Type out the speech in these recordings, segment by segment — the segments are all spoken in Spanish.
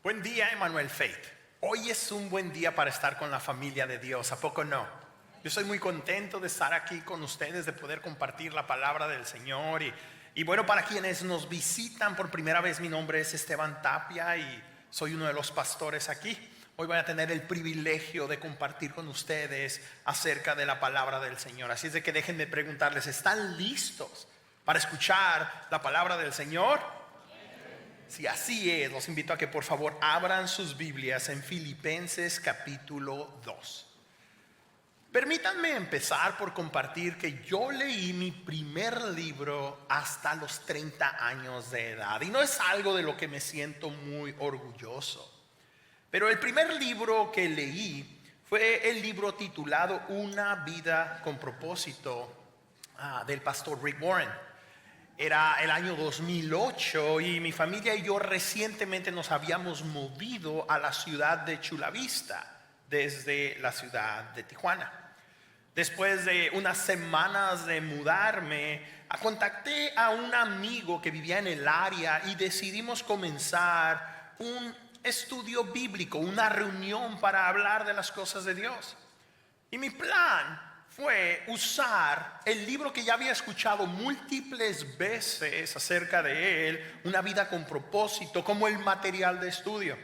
Buen día, Emmanuel Faith. Hoy es un buen día para estar con la familia de Dios, ¿a poco no? Yo estoy muy contento de estar aquí con ustedes, de poder compartir la palabra del Señor. Y bueno, para quienes nos visitan por primera vez, mi nombre es Esteban Tapia y soy uno de los pastores aquí. Hoy voy a tener el privilegio de compartir con ustedes acerca de la palabra del Señor. Así es de que déjenme preguntarles, ¿están listos para escuchar la palabra del Señor? Si así es, los invito a que por favor abran sus Biblias en Filipenses capítulo 2. Permítanme empezar por compartir que yo leí mi primer libro hasta los 30 años de edad. Y no es algo de lo que me siento muy orgulloso. Pero el primer libro que leí fue el libro titulado Una vida con propósito, del pastor Rick Warren. Era el año 2008 y mi familia y yo recientemente nos habíamos movido a la ciudad de Chula Vista desde la ciudad de Tijuana. Después de unas semanas de mudarme, contacté a un amigo que vivía en el área y decidimos comenzar un estudio bíblico, una reunión para hablar de las cosas de Dios. Y mi plan fue usar el libro que ya había escuchado múltiples veces acerca de él, Una vida con propósito, como el material de estudio.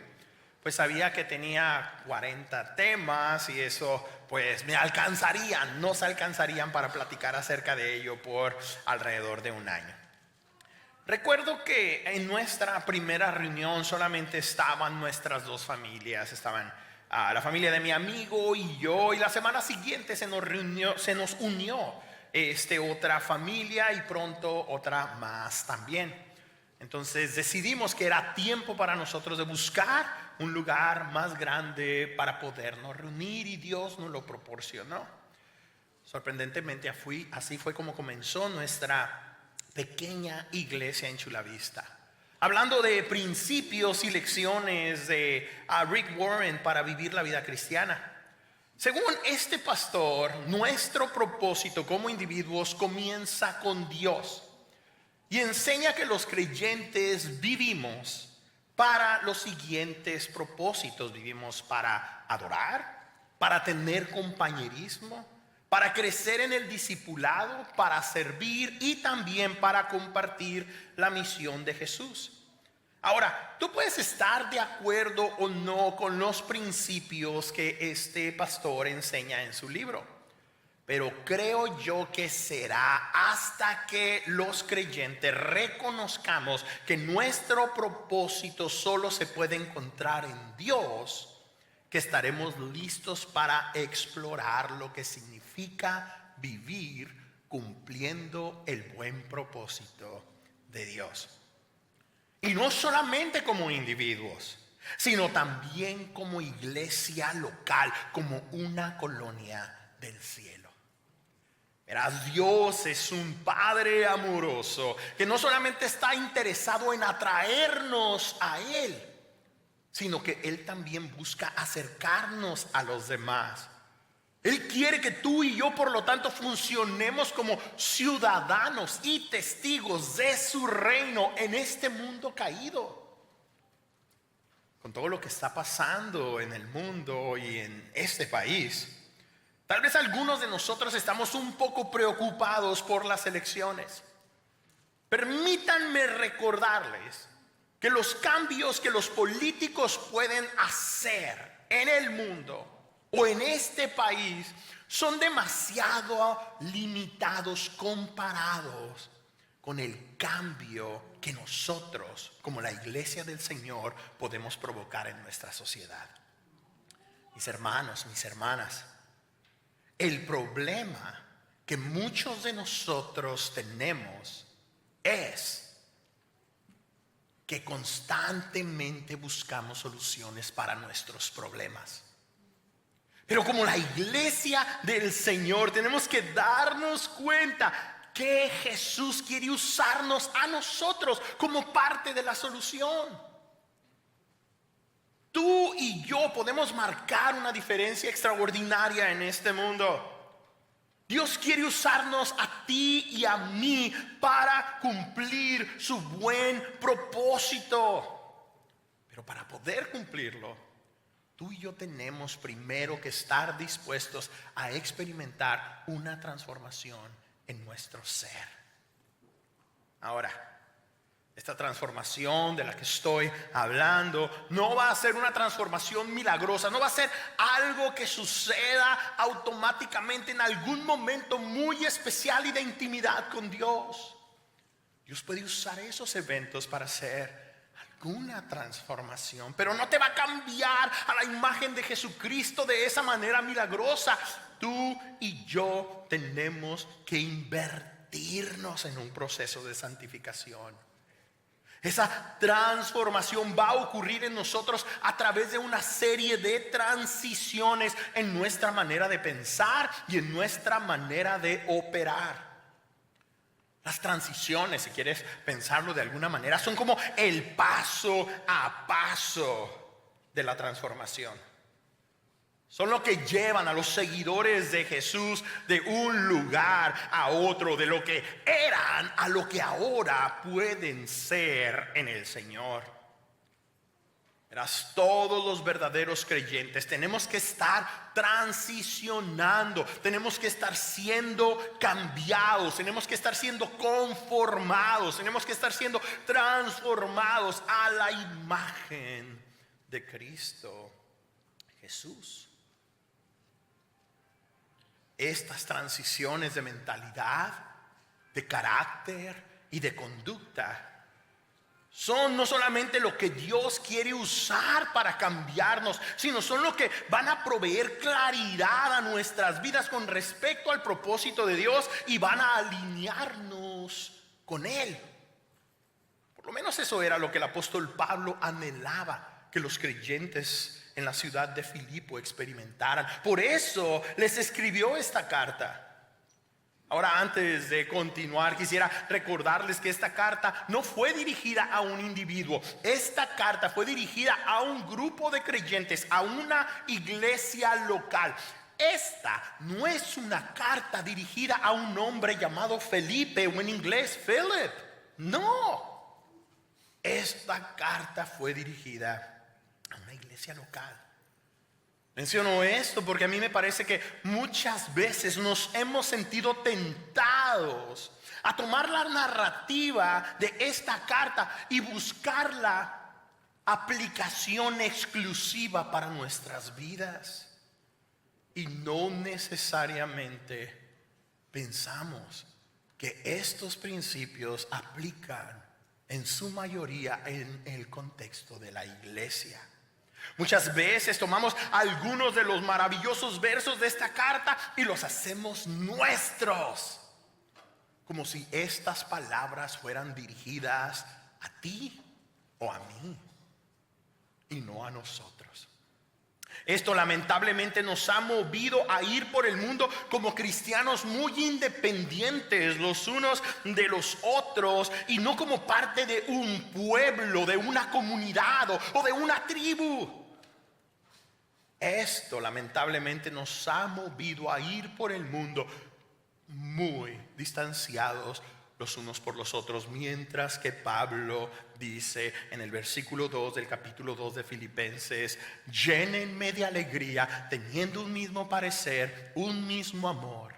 Pues sabía que tenía 40 temas y eso pues nos alcanzarían para platicar acerca de ello por alrededor de un año. Recuerdo que en nuestra primera reunión solamente estaban nuestras dos familias, estaban la familia de mi amigo y yo, y la semana siguiente se nos unió otra familia y pronto otra más también. Entonces decidimos que era tiempo para nosotros de buscar un lugar más grande para podernos reunir y Dios nos lo proporcionó. Sorprendentemente así fue como comenzó nuestra pequeña iglesia en Chula Vista. Hablando de principios y lecciones de Rick Warren para vivir la vida cristiana. Según este pastor, nuestro propósito como individuos comienza con Dios y enseña que los creyentes vivimos para los siguientes propósitos. Vivimos para adorar, para tener compañerismo, para crecer en el discipulado, para servir y también para compartir la misión de Jesús. Ahora, tú puedes estar de acuerdo o no con los principios que este pastor enseña en su libro, pero creo yo que será hasta que los creyentes reconozcamos que nuestro propósito solo se puede encontrar en Dios, que estaremos listos para explorar lo que significa vivir cumpliendo el buen propósito de Dios. Y no solamente como individuos, sino también como iglesia local, como una colonia del cielo. Verás, Dios es un Padre amoroso que no solamente está interesado en atraernos a Él, sino que Él también busca acercarnos a los demás. Él quiere que tú y yo, por lo tanto, funcionemos como ciudadanos y testigos de su reino en este mundo caído. Con todo lo que está pasando en el mundo y en este país, tal vez algunos de nosotros estamos un poco preocupados por las elecciones. Permítanme recordarles que los cambios que los políticos pueden hacer en el mundo o en este país son demasiado limitados comparados con el cambio que nosotros, como la iglesia del Señor, podemos provocar en nuestra sociedad. Mis hermanos, mis hermanas, el problema que muchos de nosotros tenemos es que constantemente buscamos soluciones para nuestros problemas. Pero como la iglesia del Señor tenemos que darnos cuenta que Jesús quiere usarnos a nosotros como parte de la solución. Tú y yo podemos marcar una diferencia extraordinaria en este mundo. Dios quiere usarnos a ti y a mí para cumplir su buen propósito. Pero para poder cumplirlo, tú y yo tenemos primero que estar dispuestos a experimentar una transformación en nuestro ser. Ahora, esta transformación de la que estoy hablando no va a ser una transformación milagrosa, no va a ser algo que suceda automáticamente en algún momento muy especial y de intimidad con Dios. Dios puede usar esos eventos para hacer alguna transformación, pero no te va a cambiar a la imagen de Jesucristo de esa manera milagrosa. Tú y yo tenemos que invertirnos en un proceso de santificación. Esa transformación va a ocurrir en nosotros a través de una serie de transiciones en nuestra manera de pensar y en nuestra manera de operar. Las transiciones, si quieres pensarlo de alguna manera, son como el paso a paso de la transformación. Son lo que llevan a los seguidores de Jesús de un lugar a otro, de lo que eran a lo que ahora pueden ser en el Señor. Verás, todos los verdaderos creyentes tenemos que estar transicionando, tenemos que estar siendo cambiados, tenemos que estar siendo conformados, tenemos que estar siendo transformados a la imagen de Cristo Jesús. Estas transiciones de mentalidad, de carácter y de conducta son no solamente lo que Dios quiere usar para cambiarnos, sino son lo que van a proveer claridad a nuestras vidas con respecto al propósito de Dios y van a alinearnos con Él. Por lo menos eso era lo que el apóstol Pablo anhelaba que los creyentes en la ciudad de Filipo experimentaran. Por eso les escribió esta carta. Ahora, antes de continuar, quisiera recordarles que esta carta no fue dirigida a un individuo. Esta carta fue dirigida a un grupo de creyentes, a una iglesia local. Esta no es una carta dirigida a un hombre llamado Felipe o en inglés Philip. No. Esta carta fue dirigida a una iglesia local. Menciono esto porque a mí me parece que muchas veces nos hemos sentido tentados a tomar la narrativa de esta carta y buscar la aplicación exclusiva para nuestras vidas. Y no necesariamente pensamos que estos principios aplican en su mayoría en el contexto de la iglesia. Muchas veces tomamos algunos de los maravillosos versos de esta carta y los hacemos nuestros, como si estas palabras fueran dirigidas a ti o a mí y no a nosotros. Esto lamentablemente nos ha movido a ir por el mundo como cristianos muy independientes los unos de los otros y no como parte de un pueblo, de una comunidad o de una tribu. Esto lamentablemente nos ha movido a ir por el mundo muy distanciados los unos por los otros, mientras que Pablo dice en el versículo 2 del capítulo 2 de Filipenses: llénenme de alegría, teniendo un mismo parecer, un mismo amor,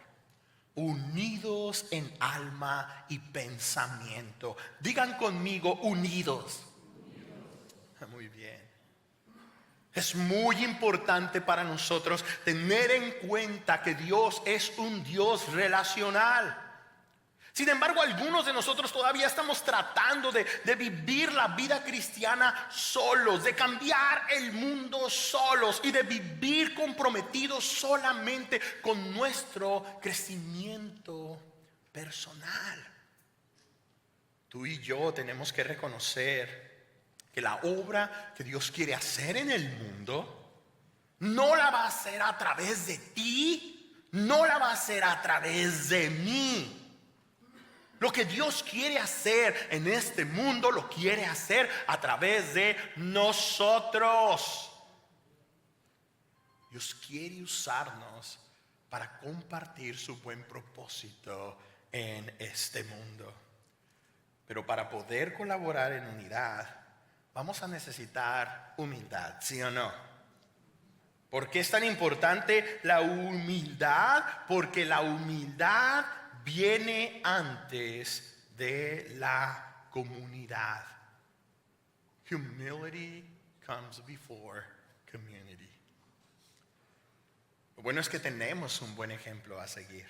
unidos en alma y pensamiento. Digan conmigo, unidos. Muy bien. Es muy importante para nosotros tener en cuenta que Dios es un Dios relacional. Sin embargo, algunos de nosotros todavía estamos tratando de vivir la vida cristiana solos, de cambiar el mundo solos y de vivir comprometidos solamente con nuestro crecimiento personal. Tú y yo tenemos que reconocer que la obra que Dios quiere hacer en el mundo no la va a hacer a través de ti, no la va a hacer a través de mí. Lo que Dios quiere hacer en este mundo lo quiere hacer a través de nosotros. Dios quiere usarnos para compartir su buen propósito en este mundo. Pero para poder colaborar en unidad, vamos a necesitar humildad, ¿sí o no? ¿Por qué es tan importante la humildad? Porque la humildad viene antes de la comunidad. Humility comes before community. Lo bueno es que tenemos un buen ejemplo a seguir.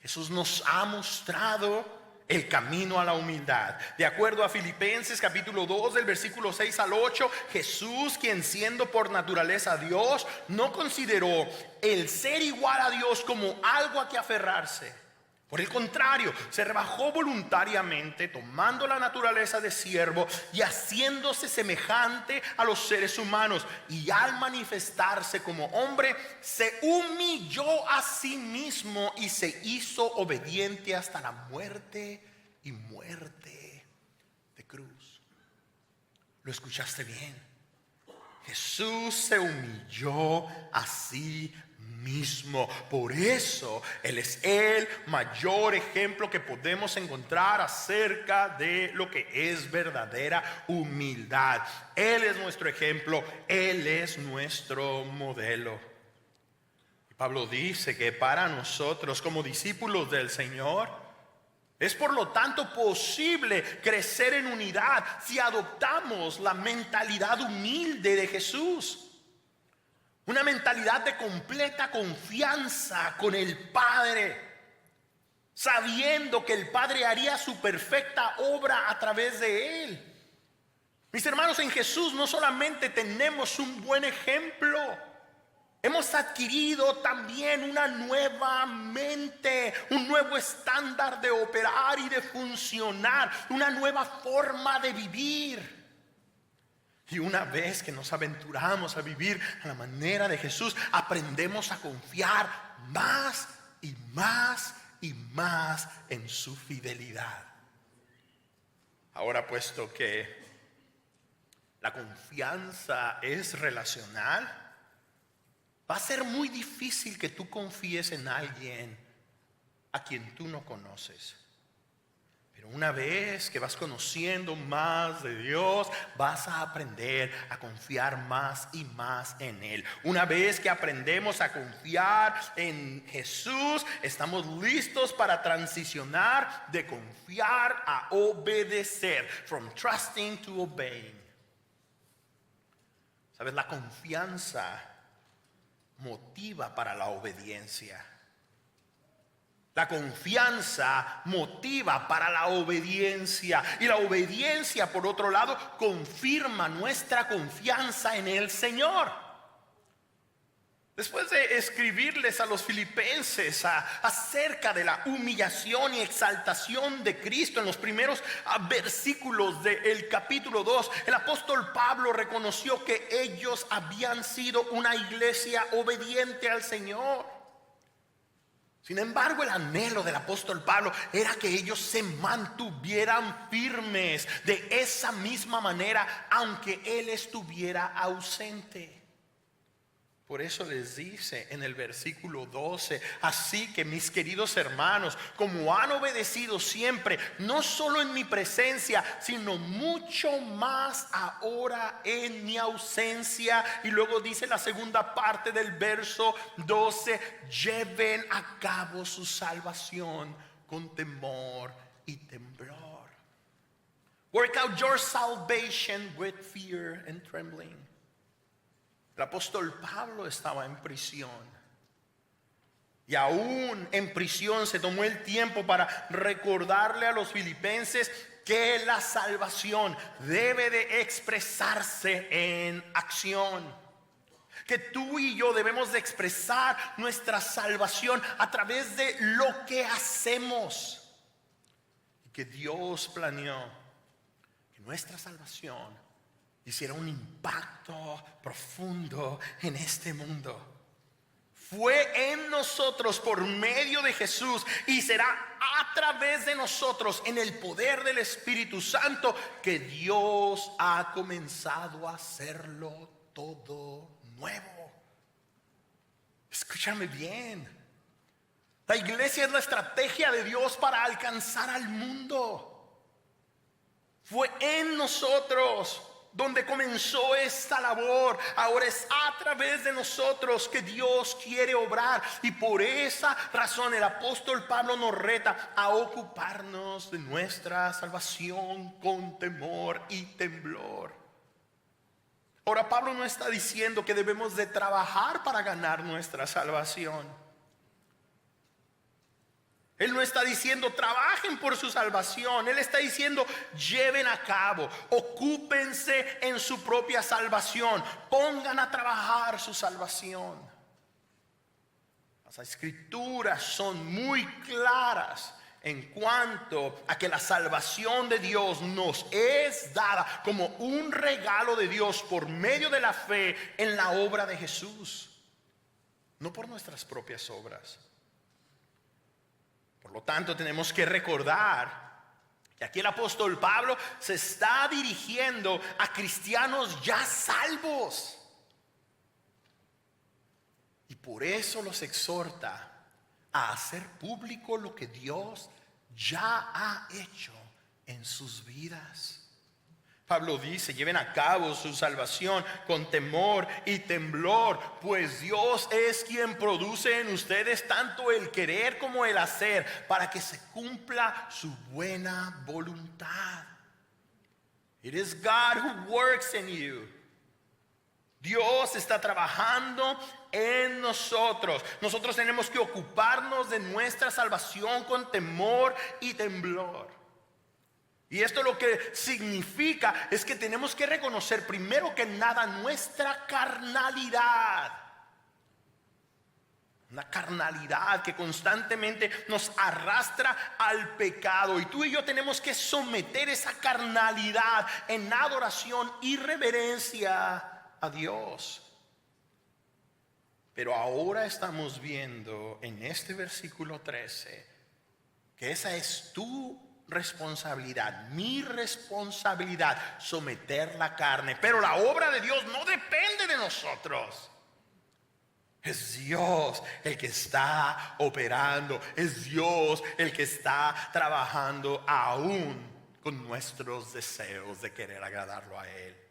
Jesús nos ha mostrado el camino a la humildad. De acuerdo a Filipenses capítulo 2 del versículo 6 al 8, Jesús, quien siendo por naturaleza Dios, no consideró el ser igual a Dios como algo a que aferrarse. Por el contrario, se rebajó voluntariamente, tomando la naturaleza de siervo y haciéndose semejante a los seres humanos. Y al manifestarse como hombre, se humilló a sí mismo y se hizo obediente hasta la muerte y muerte de cruz. ¿Lo escuchaste bien? Jesús se humilló a sí mismo. Por eso Él es el mayor ejemplo que podemos encontrar acerca de lo que es verdadera humildad. Él es nuestro ejemplo, Él es nuestro modelo. Y Pablo dice que para nosotros como discípulos del Señor es por lo tanto posible crecer en unidad si adoptamos la mentalidad humilde de Jesús. Una mentalidad de completa confianza con el Padre, sabiendo que el Padre haría su perfecta obra a través de Él. Mis hermanos, en Jesús no solamente tenemos un buen ejemplo, hemos adquirido también una nueva mente, un nuevo estándar de operar y de funcionar, una nueva forma de vivir. Y una vez que nos aventuramos a vivir a la manera de Jesús, aprendemos a confiar más y más y más en su fidelidad. Ahora, puesto que la confianza es relacional, va a ser muy difícil que tú confíes en alguien a quien tú no conoces. Pero una vez que vas conociendo más de Dios, vas a aprender a confiar más y más en Él. Una vez que aprendemos a confiar en Jesús, estamos listos para transicionar de confiar a obedecer. From trusting to obeying. ¿Sabes? La confianza motiva para la obediencia. La confianza motiva para la obediencia. Y la obediencia, por otro lado, confirma nuestra confianza en el Señor. Después de escribirles a los filipenses acerca de la humillación y exaltación de Cristo en los primeros versículos del capítulo 2, el apóstol Pablo reconoció que ellos habían sido una iglesia obediente al Señor. Sin embargo, el anhelo del apóstol Pablo era que ellos se mantuvieran firmes de esa misma manera, aunque él estuviera ausente. Por eso les dice en el versículo 12: así que mis queridos hermanos, como han obedecido siempre, no solo en mi presencia, sino mucho más ahora en mi ausencia. Y luego dice la segunda parte del verso 12: lleven a cabo su salvación con temor y temblor. Work out your salvation with fear and trembling. El apóstol Pablo estaba en prisión. Y aún en prisión se tomó el tiempo para recordarle a los filipenses que la salvación debe de expresarse en acción. Que tú y yo debemos de expresar nuestra salvación a través de lo que hacemos. Y que Dios planeó que nuestra salvación hiciera un impacto profundo en este mundo. Fue en nosotros por medio de Jesús y será a través de nosotros en el poder del Espíritu Santo que Dios ha comenzado a hacerlo todo nuevo. Escúchame bien. La iglesia es la estrategia de Dios para alcanzar al mundo. Fue en nosotros donde comenzó esta labor. Ahora es a través de nosotros que Dios quiere obrar. Y por esa razón el apóstol Pablo nos reta a ocuparnos de nuestra salvación con temor y temblor. Ahora Pablo no está diciendo que debemos de trabajar para ganar nuestra salvación. Él no está diciendo trabajen por su salvación. Él está diciendo lleven a cabo, ocúpense en su propia salvación, pongan a trabajar su salvación. Las escrituras son muy claras en cuanto a que la salvación de Dios nos es dada como un regalo de Dios por medio de la fe en la obra de Jesús, no por nuestras propias obras. Por lo tanto, tenemos que recordar que aquí el apóstol Pablo se está dirigiendo a cristianos ya salvos. Y por eso los exhorta a hacer público lo que Dios ya ha hecho en sus vidas. Pablo dice, lleven a cabo su salvación con temor y temblor, pues Dios es quien produce en ustedes tanto el querer como el hacer, para que se cumpla su buena voluntad. It is God who works in you. Dios está trabajando en nosotros. Nosotros tenemos que ocuparnos de nuestra salvación con temor y temblor. Y esto lo que significa es que tenemos que reconocer primero que nada nuestra carnalidad. Una carnalidad que constantemente nos arrastra al pecado. Y tú y yo tenemos que someter esa carnalidad en adoración y reverencia a Dios. Pero ahora estamos viendo en este versículo 13 que esa es tu responsabilidad, mi responsabilidad, someter la carne. Pero la obra de Dios no depende de nosotros. Es Dios el que está operando, es Dios el que está trabajando aún con nuestros deseos de querer agradarlo a Él.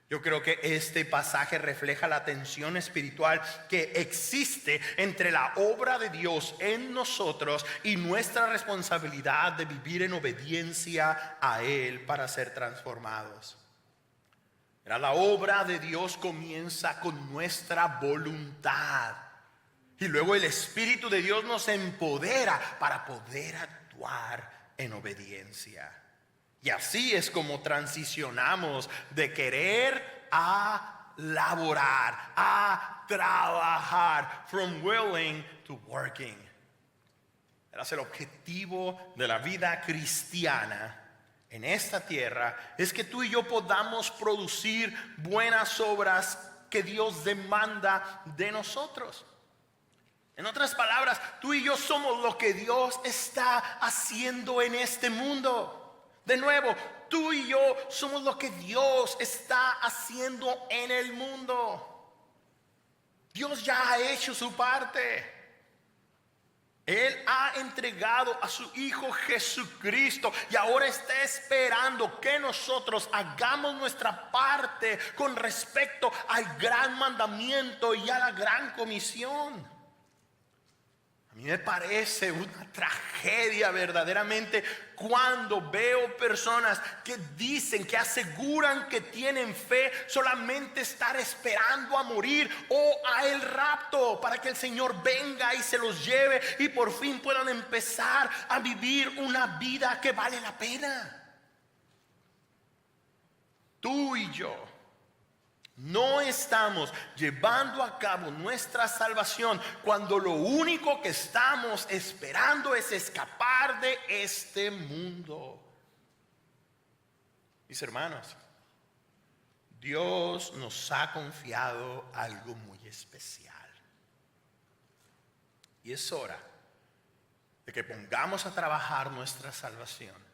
Yo creo que este pasaje refleja la tensión espiritual que existe entre la obra de Dios en nosotros y nuestra responsabilidad de vivir en obediencia a Él para ser transformados. La obra de Dios comienza con nuestra voluntad y luego el Espíritu de Dios nos empodera para poder actuar en obediencia. Y así es como transicionamos de querer a laborar, a trabajar, from willing to working. El objetivo de la vida cristiana en esta tierra es que tú y yo podamos producir buenas obras que Dios demanda de nosotros. En otras palabras, tú y yo somos lo que Dios está haciendo en este mundo. De nuevo, tú y yo somos lo que Dios está haciendo en el mundo. Dios ya ha hecho su parte. Él ha entregado a su Hijo Jesucristo y ahora está esperando que nosotros hagamos nuestra parte con respecto al gran mandamiento y a la gran comisión. A mí me parece una tragedia verdaderamente cuando veo personas que dicen, que aseguran que tienen fe, solamente estar esperando a morir o a el rapto para que el Señor venga y se los lleve y por fin puedan empezar a vivir una vida que vale la pena. Tú y yo no estamos llevando a cabo nuestra salvación cuando lo único que estamos esperando es escapar de este mundo. Mis hermanos, Dios nos ha confiado algo muy especial. Y es hora de que pongamos a trabajar nuestra salvación.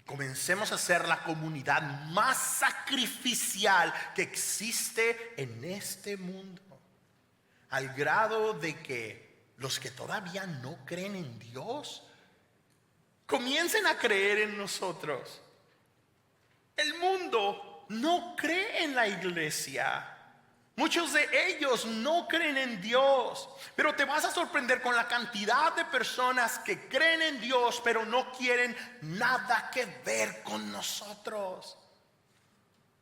Comencemos a ser la comunidad más sacrificial que existe en este mundo, al grado de que los que todavía no creen en Dios comiencen a creer en nosotros. El mundo no cree en la iglesia. Muchos de ellos no creen en Dios, pero te vas a sorprender con la cantidad de personas que creen en Dios, pero no quieren nada que ver con nosotros.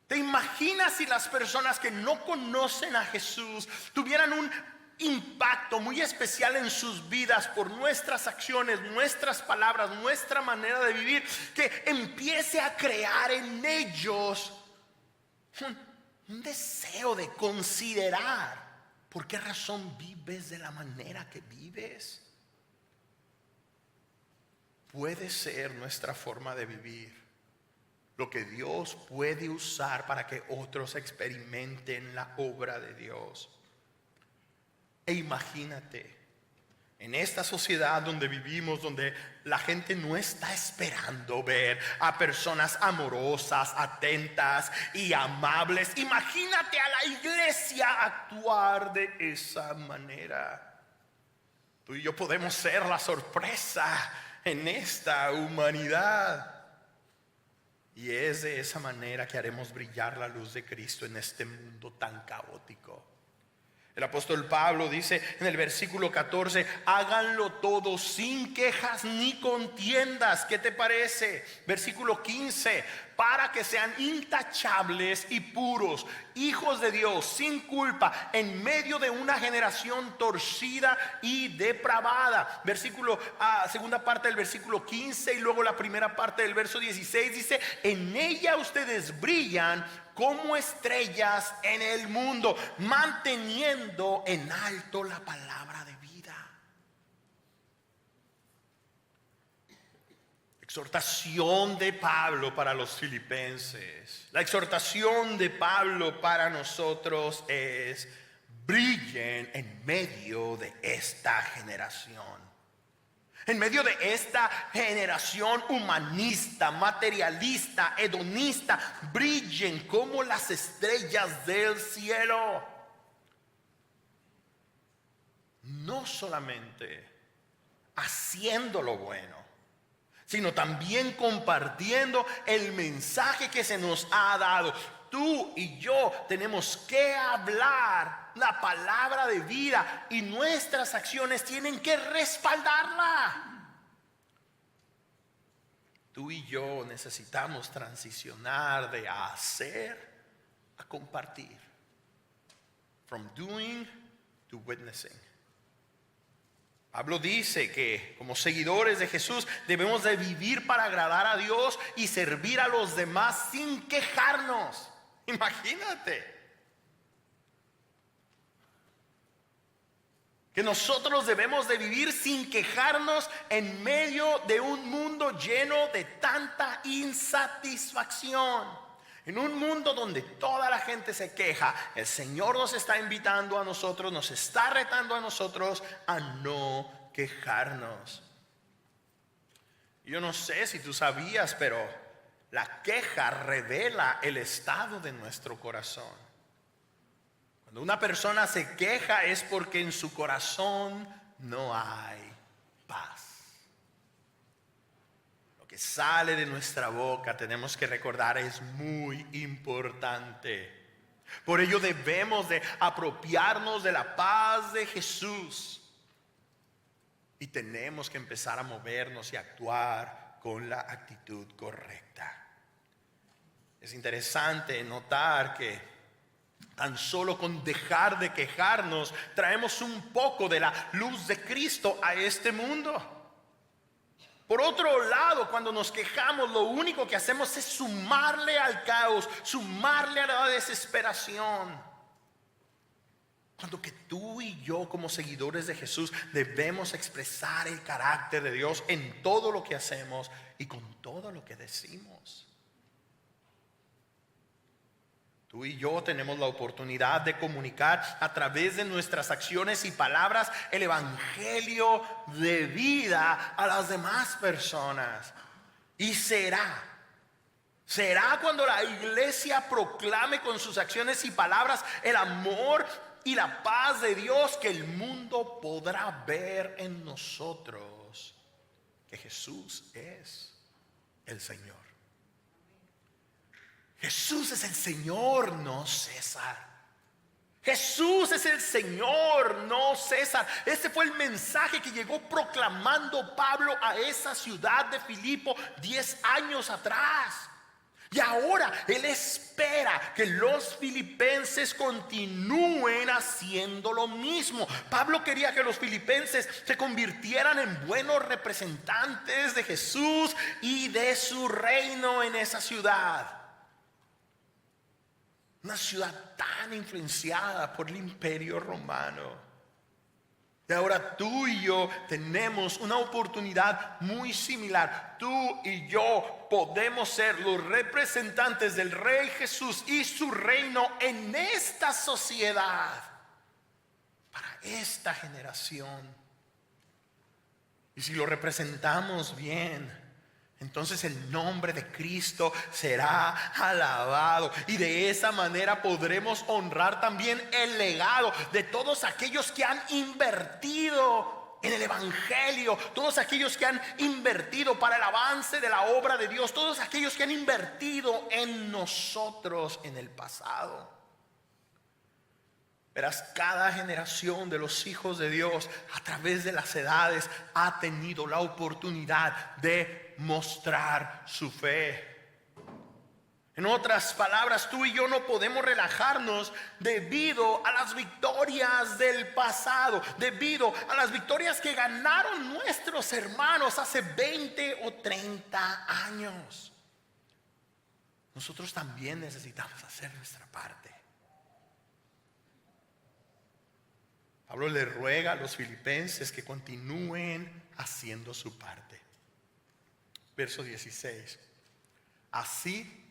¿Te imaginas si las personas que no conocen a Jesús tuvieran un impacto muy especial en sus vidas por nuestras acciones, nuestras palabras, nuestra manera de vivir, que empiece a crear en ellos un deseo de considerar por qué razón vives de la manera que vives? Puede ser nuestra forma de vivir lo que Dios puede usar para que otros experimenten la obra de Dios. E imagínate, en esta sociedad donde vivimos, donde la gente no está esperando ver a personas amorosas, atentas y amables, imagínate a la iglesia actuar de esa manera. Tú y yo podemos ser la sorpresa en esta humanidad. Y es de esa manera que haremos brillar la luz de Cristo en este mundo tan caótico. El apóstol Pablo dice en el versículo 14: háganlo todo sin quejas ni contiendas. ¿Qué te parece? Versículo 15: para que sean intachables y puros, hijos de Dios, sin culpa, en medio de una generación torcida y depravada. Segunda parte del versículo 15 y luego la primera parte del verso 16 dice: en ella ustedes brillan como estrellas en el mundo, manteniendo en alto la palabra de vida. Exhortación de Pablo para los filipenses. La exhortación de Pablo para nosotros es: brillen en medio de esta generación. En medio de esta generación humanista, materialista, hedonista, brillen como las estrellas del cielo. No solamente haciendo lo bueno, sino también compartiendo el mensaje que se nos ha dado. Tú y yo tenemos que hablar la palabra de vida y nuestras acciones tienen que respaldarla. Tú y yo necesitamos transicionar de hacer a compartir. From doing to witnessing. Pablo dice que como seguidores de Jesús debemos de vivir para agradar a Dios y servir a los demás sin quejarnos. Imagínate que nosotros debemos de vivir sin quejarnos en medio de un mundo lleno de tanta insatisfacción. En un mundo donde toda la gente se queja, el Señor nos está invitando a nosotros, nos está retando a nosotros a no quejarnos. Yo no sé si tú sabías, pero la queja revela el estado de nuestro corazón. Cuando una persona se queja es porque en su corazón no hay paz. Lo que sale de nuestra boca, tenemos que recordar, es muy importante. Por ello debemos de apropiarnos de la paz de Jesús. Y tenemos que empezar a movernos y actuar con la actitud correcta. Es interesante notar que tan solo con dejar de quejarnos traemos un poco de la luz de Cristo a este mundo. Por otro lado, cuando nos quejamos, lo único que hacemos es sumarle al caos, sumarle a la desesperación. Cuando que tú y yo como seguidores de Jesús debemos expresar el carácter de Dios en todo lo que hacemos y con todo lo que decimos. Tú y yo tenemos la oportunidad de comunicar a través de nuestras acciones y palabras el evangelio de vida a las demás personas. Y será cuando la iglesia proclame con sus acciones y palabras el amor y la paz de Dios que el mundo podrá ver en nosotros que Jesús es el Señor. Jesús es el Señor, no César. Jesús es el Señor, no César. Ese fue el mensaje que llegó proclamando Pablo a esa ciudad de Filipo 10 años atrás. Y ahora Él espera que los filipenses continúen haciendo lo mismo. Pablo quería que los filipenses se convirtieran en buenos representantes de Jesús y de su reino en esa ciudad. Una ciudad tan influenciada por el imperio romano. Y ahora tú y yo tenemos una oportunidad muy similar. Tú y yo podemos ser los representantes del Rey Jesús y su reino en esta sociedad, para esta generación. Y si lo representamos bien, entonces el nombre de Cristo será alabado. Y de esa manera podremos honrar también el legado de todos aquellos que han invertido en el Evangelio. Todos aquellos que han invertido para el avance de la obra de Dios. Todos aquellos que han invertido en nosotros en el pasado. Verás, cada generación de los hijos de Dios a través de las edades ha tenido la oportunidad de mostrar su fe. En otras palabras, tú y yo no podemos relajarnos debido a las victorias del pasado, debido a las victorias que ganaron nuestros hermanos hace 20 o 30 años. Nosotros también necesitamos hacer nuestra parte. Pablo le ruega a los filipenses que continúen haciendo su parte. Verso 16. Así,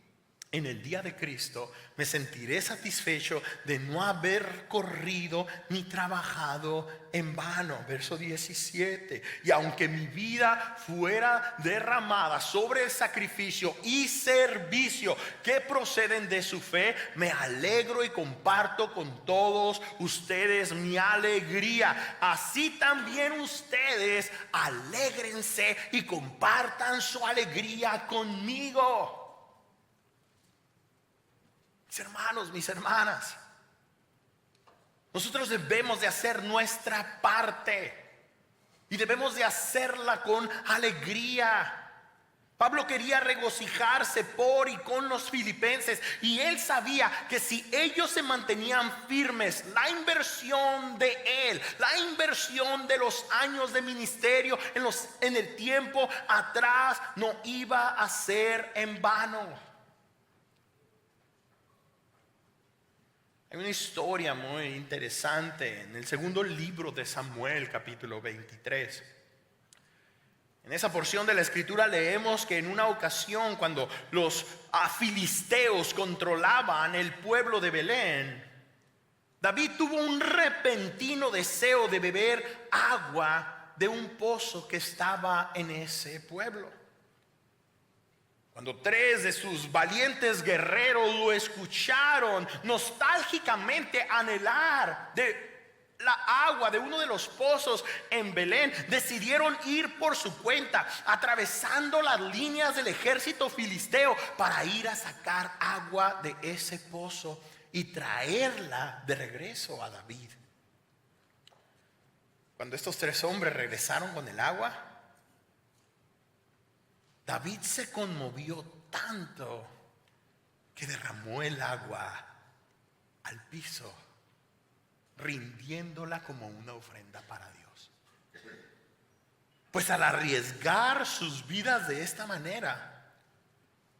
en el día de Cristo me sentiré satisfecho de no haber corrido ni trabajado en vano. Verso 17. Y aunque mi vida fuera derramada sobre el sacrificio y servicio que proceden de su fe, me alegro y comparto con todos ustedes mi alegría. Así también ustedes alégrense y compartan su alegría conmigo. Mis hermanos, mis hermanas, nosotros debemos de hacer nuestra parte y debemos de hacerla con alegría. Pablo quería regocijarse por y con los filipenses, y él sabía que si ellos se mantenían firmes, la inversión de él, la inversión de los años de ministerio en el tiempo atrás no iba a ser en vano. Hay una historia muy interesante en el segundo libro de Samuel, capítulo 23. En esa porción de la escritura leemos que en una ocasión, cuando los filisteos controlaban el pueblo de Belén, David tuvo un repentino deseo de beber agua de un pozo que estaba en ese pueblo. Cuando 3 de sus valientes guerreros lo escucharon nostálgicamente anhelar de la agua de uno de los pozos en Belén, decidieron ir por su cuenta, atravesando las líneas del ejército filisteo para ir a sacar agua de ese pozo y traerla de regreso a David. Cuando estos 3 hombres regresaron con el agua, David se conmovió tanto que derramó el agua al piso, rindiéndola como una ofrenda para Dios. Pues al arriesgar sus vidas de esta manera,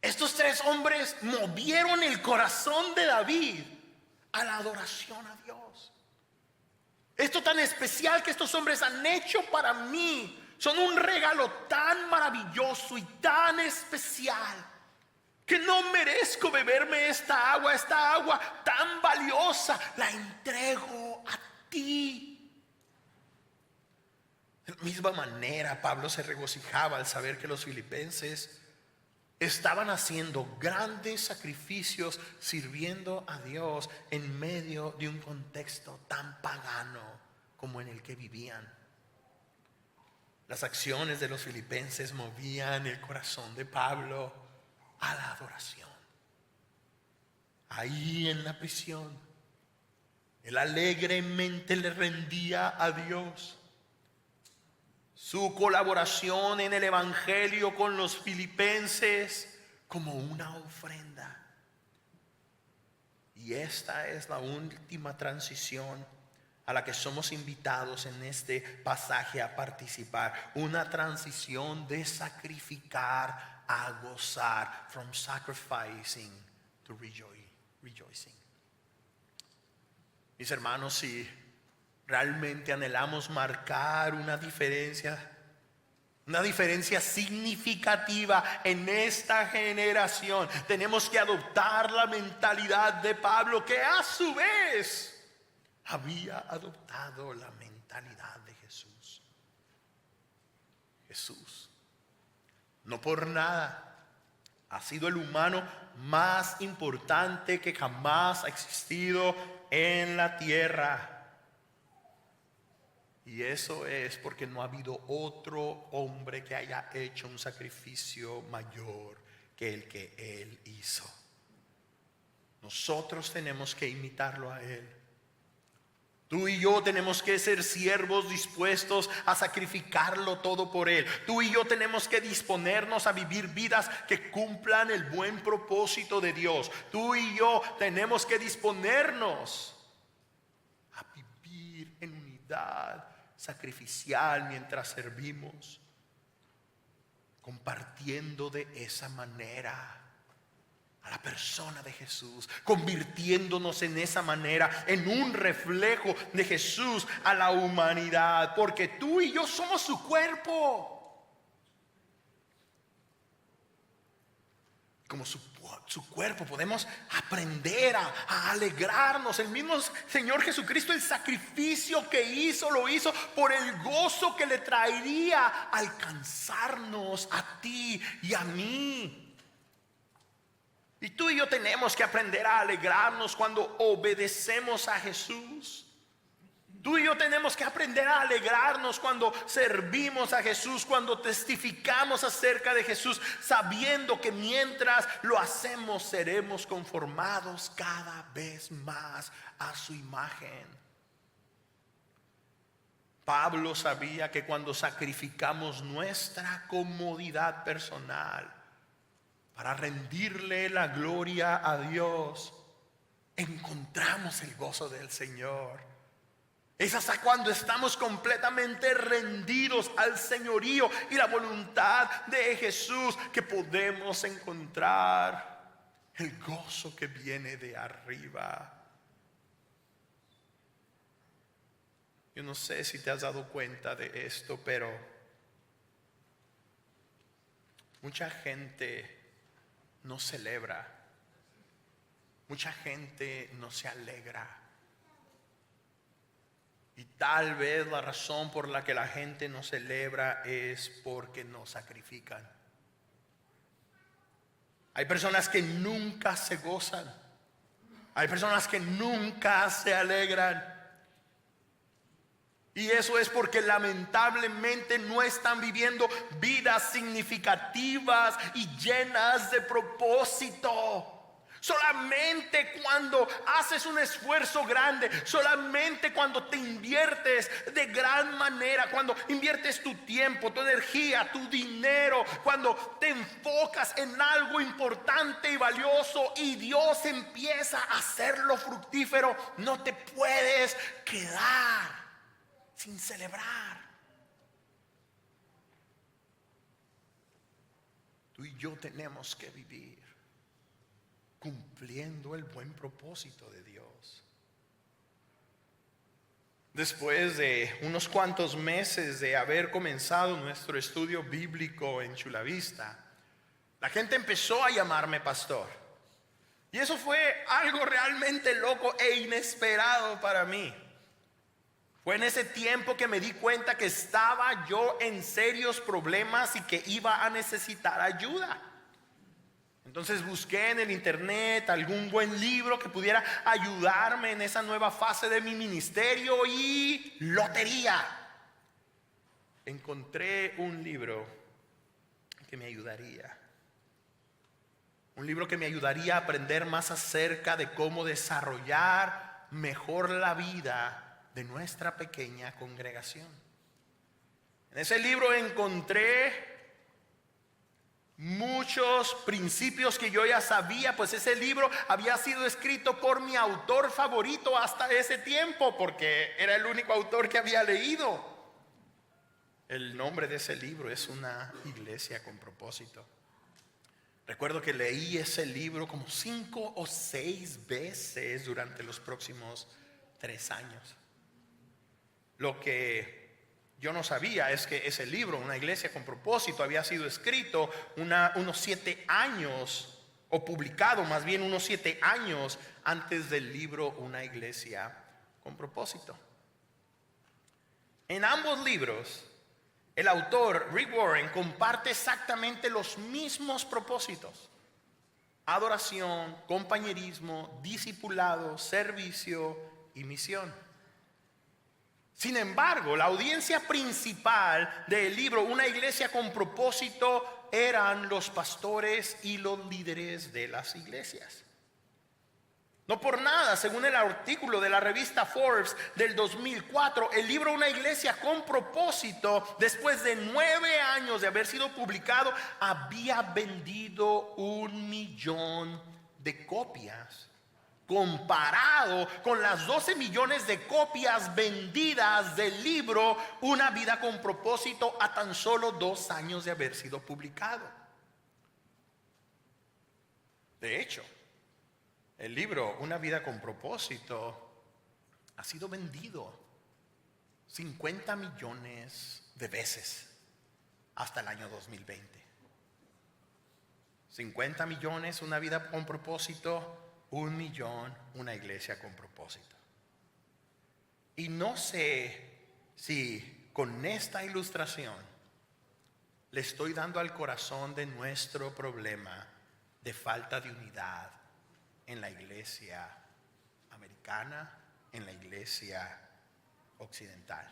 estos 3 hombres movieron el corazón de David a la adoración a Dios. Esto tan especial que estos hombres han hecho para mí son un regalo tan maravilloso y tan especial que no merezco beberme esta agua tan valiosa. La entrego a ti. De la misma manera, Pablo se regocijaba al saber que los filipenses estaban haciendo grandes sacrificios sirviendo a Dios en medio de un contexto tan pagano como en el que vivían. Las acciones de los filipenses movían el corazón de Pablo a la adoración. Ahí en la prisión, él alegremente le rendía a Dios. Su colaboración en el evangelio con los filipenses como una ofrenda. Y esta es la última transición a la que somos invitados en este pasaje a participar. Una transición de sacrificar a gozar. From sacrificing to rejoicing. Mis hermanos, si realmente anhelamos marcar una diferencia significativa en esta generación, tenemos que adoptar la mentalidad de Pablo, que a su vez había adoptado la mentalidad de Jesús. Jesús, no por nada, ha sido el humano más importante que jamás ha existido en la tierra. Y eso es porque no ha habido otro hombre que haya hecho un sacrificio mayor que el que Él hizo. Nosotros tenemos que imitarlo a Él. Tú y yo tenemos que ser siervos dispuestos a sacrificarlo todo por Él. Tú y yo tenemos que disponernos a vivir vidas que cumplan el buen propósito de Dios. Tú y yo tenemos que disponernos a vivir en unidad sacrificial mientras servimos, compartiendo de esa manera a la persona de Jesús, convirtiéndonos en esa manera en un reflejo de Jesús a la humanidad, porque tú y yo somos su cuerpo. Como su cuerpo podemos aprender a alegrarnos. El mismo Señor Jesucristo, el sacrificio que hizo, lo hizo por el gozo que le traería alcanzarnos a ti y a mí. Y tú y yo tenemos que aprender a alegrarnos cuando obedecemos a Jesús. Tú y yo tenemos que aprender a alegrarnos cuando servimos a Jesús, cuando testificamos acerca de Jesús, sabiendo que mientras lo hacemos seremos conformados cada vez más a su imagen. Pablo sabía que cuando sacrificamos nuestra comodidad personal para rendirle la gloria a Dios, encontramos el gozo del Señor. Es hasta cuando estamos completamente rendidos al señorío y la voluntad de Jesús que podemos encontrar el gozo que viene de arriba. Yo no sé si te has dado cuenta de esto, pero mucha gente no celebra, mucha gente no se alegra. Y tal vez la razón por la que la gente no celebra es porque no sacrifican. Hay personas que nunca se gozan. Hay personas que nunca se alegran. Y eso es porque lamentablemente no están viviendo vidas significativas y llenas de propósito. Solamente cuando haces un esfuerzo grande, solamente cuando te inviertes de gran manera, cuando inviertes tu tiempo, tu energía, tu dinero, cuando te enfocas en algo importante y valioso y Dios empieza a hacerlo fructífero, no te puedes quedar sin celebrar. Tú y yo tenemos que vivir cumpliendo el buen propósito de Dios. Después de unos cuantos meses de haber comenzado nuestro estudio bíblico en Chula Vista, la gente empezó a llamarme pastor. Y eso fue algo realmente loco e inesperado para mí. Fue en ese tiempo que me di cuenta que estaba yo en serios problemas y que iba a necesitar ayuda. Entonces busqué en el internet algún buen libro que pudiera ayudarme en esa nueva fase de mi ministerio y lotería. encontré un libro que me ayudaría. Un libro que me ayudaría a aprender más acerca de cómo desarrollar mejor la vida de nuestra pequeña congregación. En ese libro encontré muchos principios que yo ya sabía, pues ese libro había sido escrito por mi autor favorito hasta ese tiempo, porque era el único autor que había leído. El nombre de ese libro es Una iglesia con propósito. Recuerdo que leí ese libro como 5 o 6 veces durante los próximos 3 años. Lo que yo no sabía es que ese libro, Una iglesia con propósito, había sido escrito unos 7 años, o publicado más bien unos 7 años antes del libro Una iglesia con propósito. En ambos libros, el autor Rick Warren comparte exactamente los mismos propósitos: adoración, compañerismo, discipulado, servicio y misión. Sin embargo, la audiencia principal del libro Una iglesia con propósito eran los pastores y los líderes de las iglesias. No por nada, según el artículo de la revista Forbes del 2004, el libro Una iglesia con propósito, después de 9 años de haber sido publicado, había vendido 1 millón de copias, comparado con las 12 millones de copias vendidas del libro Una vida con propósito a tan solo 2 años de haber sido publicado. De hecho, el libro Una vida con propósito ha sido vendido 50 millones de veces hasta el año 2020. 50 millones, Una vida con propósito, 1 millón, Una iglesia con propósito. Y no sé si con esta ilustración le estoy dando al corazón de nuestro problema de falta de unidad en la iglesia americana, en la iglesia occidental.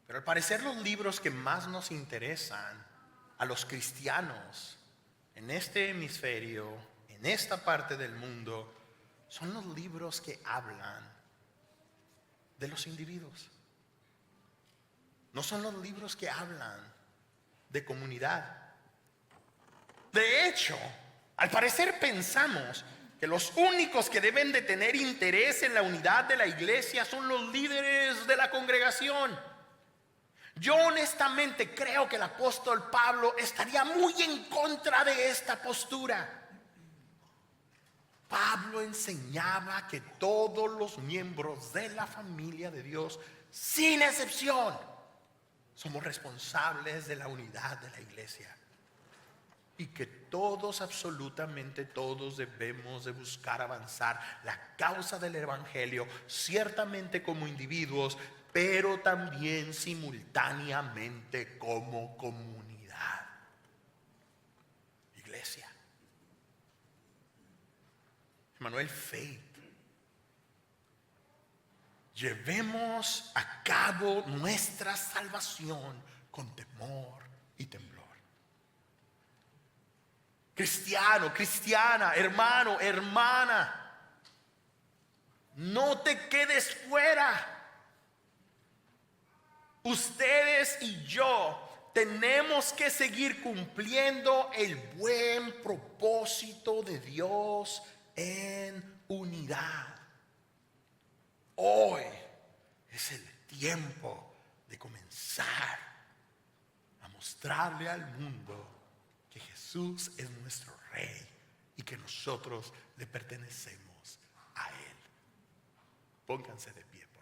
Pero al parecer los libros que más nos interesan a los cristianos en este hemisferio, en esta parte del mundo, son los libros que hablan de los individuos. No son los libros que hablan de comunidad. De hecho, al parecer pensamos que los únicos que deben de tener interés en la unidad de la iglesia son los líderes de la congregación. Yo honestamente creo que el apóstol Pablo estaría muy en contra de esta postura. Pablo enseñaba que todos los miembros de la familia de Dios, sin excepción, somos responsables de la unidad de la iglesia. Y que todos, absolutamente todos, debemos de buscar avanzar la causa del evangelio, ciertamente como individuos, pero también simultáneamente como comunidad. Iglesia. Emmanuel Faith. Llevemos a cabo nuestra salvación con temor y temblor. Cristiano, cristiana, hermano, hermana, no te quedes fuera. Ustedes y yo tenemos que seguir cumpliendo el buen propósito de Dios en unidad. Hoy es el tiempo de comenzar a mostrarle al mundo que Jesús es nuestro Rey y que nosotros le pertenecemos a Él. Pónganse de pie, por favor.